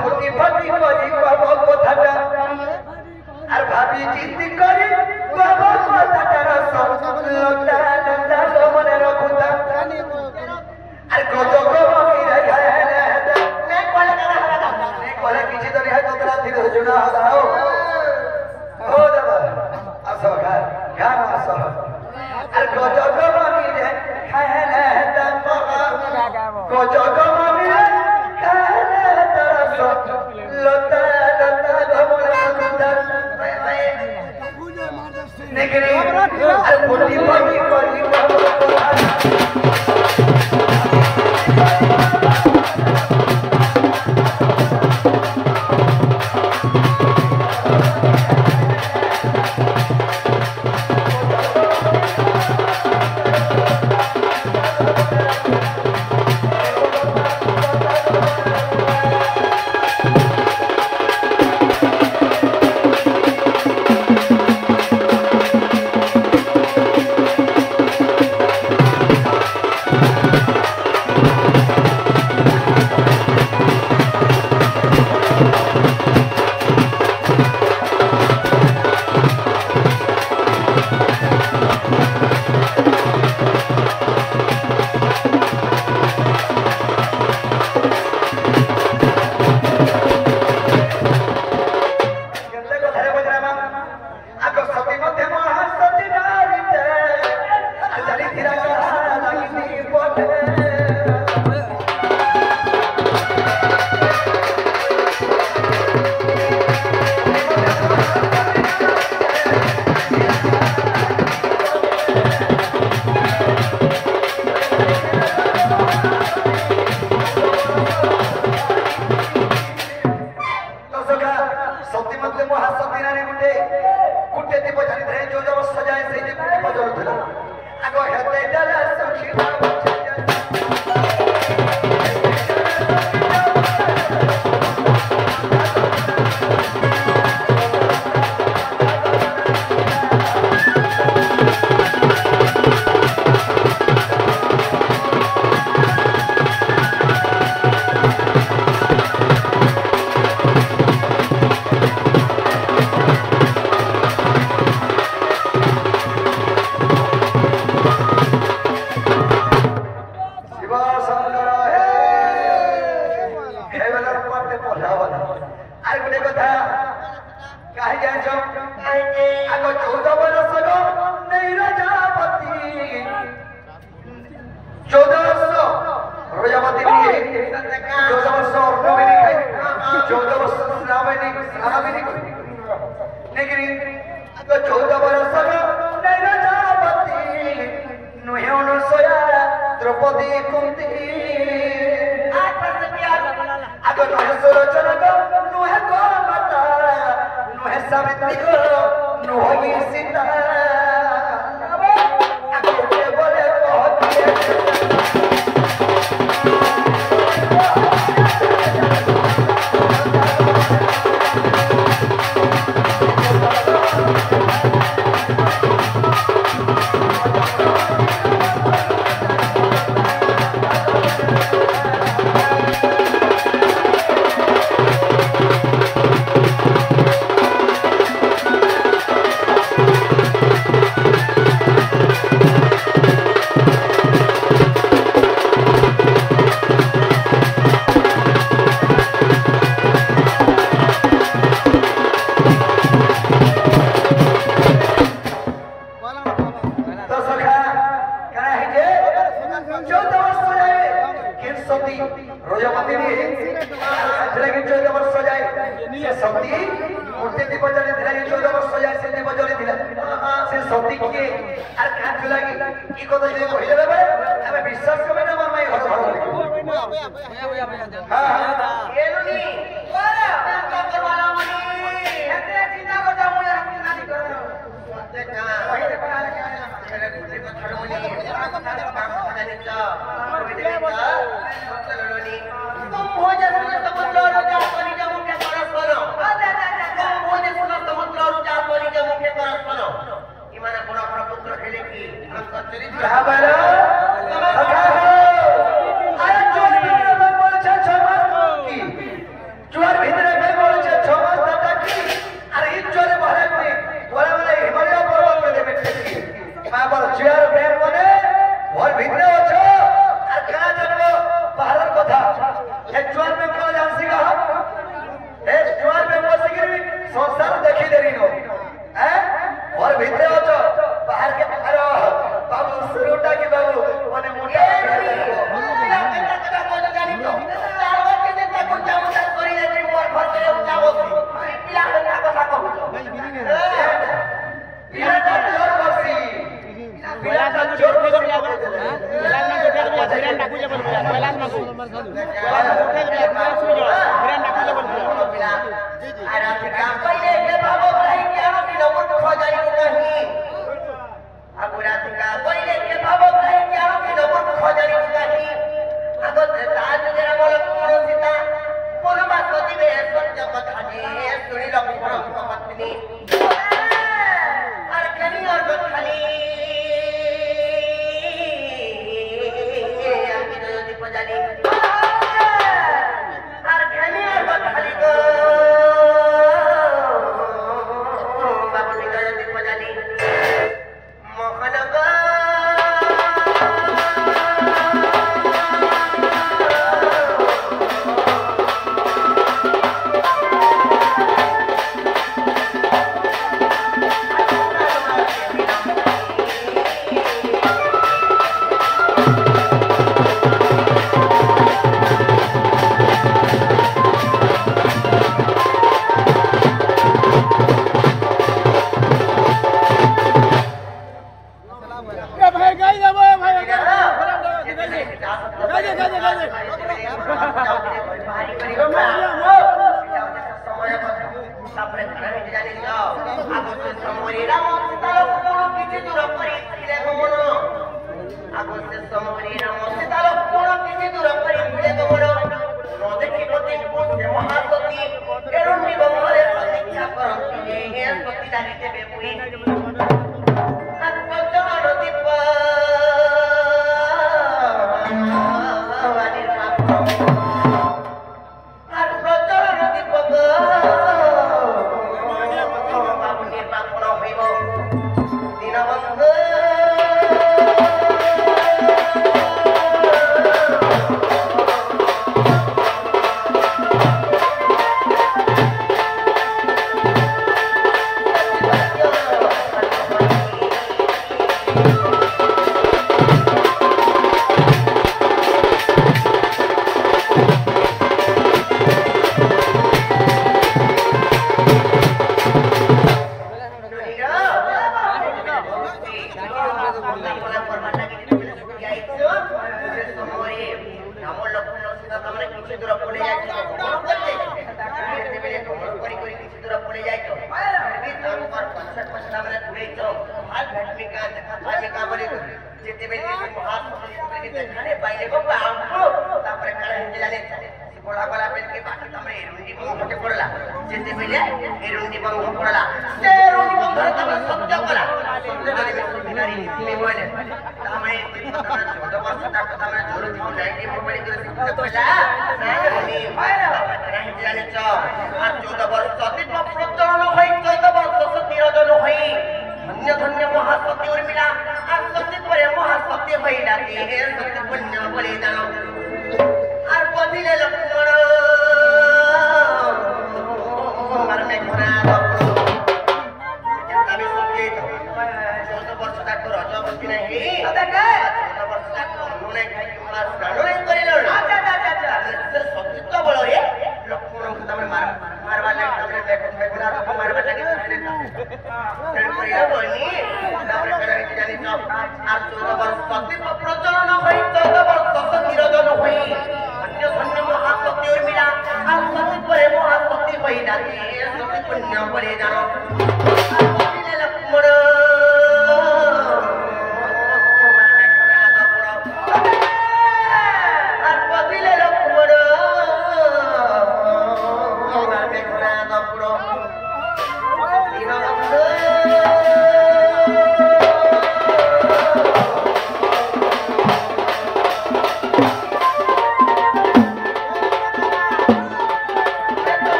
ফুটি ফাটি করি কব কথাটা আর ভাবি চিন্তি করি কব কথাটার লতা লতা মনে রখুতা আর কত কব কলে কিছু তো রিহা কতরা ধীর জুনা দাও ও দাদা আসো গান আসো আর কত কব রে খায়লা দাও কত কব রে খায়লা দাও লতা লতা মনে রখুতা নেগরি আর ফুটি ফাটি করি কব Juara ए ज्वार में कौन जानसी का ए ज्वार में बसिगिर भी संसार देखी देरी नो हैं और भीतर हो तो बाहर के अरे बाबू सुरुटा की बाबू माने मोटा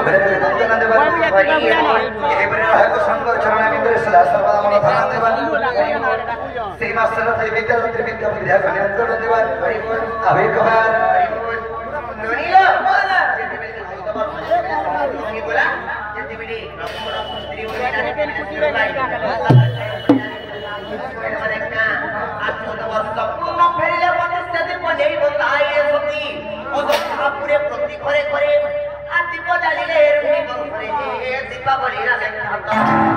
ଘରେ ବନ୍ଦନା ଦେବା ଏହିପରି ରହକୁ ସଂଘ ଚରଣ ଭିତରେ ସଦା ସର୍ବଦା ମନ ଧ୍ୟାନ ଦେବା ସେଇ ମାସର ଥାଇ ବିଦ୍ୟା ବିଦ୍ୟା ବିଦ୍ୟା ନିୟନ୍ତ୍ରଣ ଦେବା ଆବେ କହାର ନଣିଲ ବୋଲା ଯେତେବେଳେ ପ୍ରଭୁର ସ୍ତ୍ରୀ ଫେରିଲେ ମତେ ସେଦିନ ବଜେଇବ ତାଏ ସତୀ ଅଧପୁରେ ପ୍ରତି ଘରେ ଘରେ ଦୀପ ଜାଳିଲେ ଦୀପାବଳି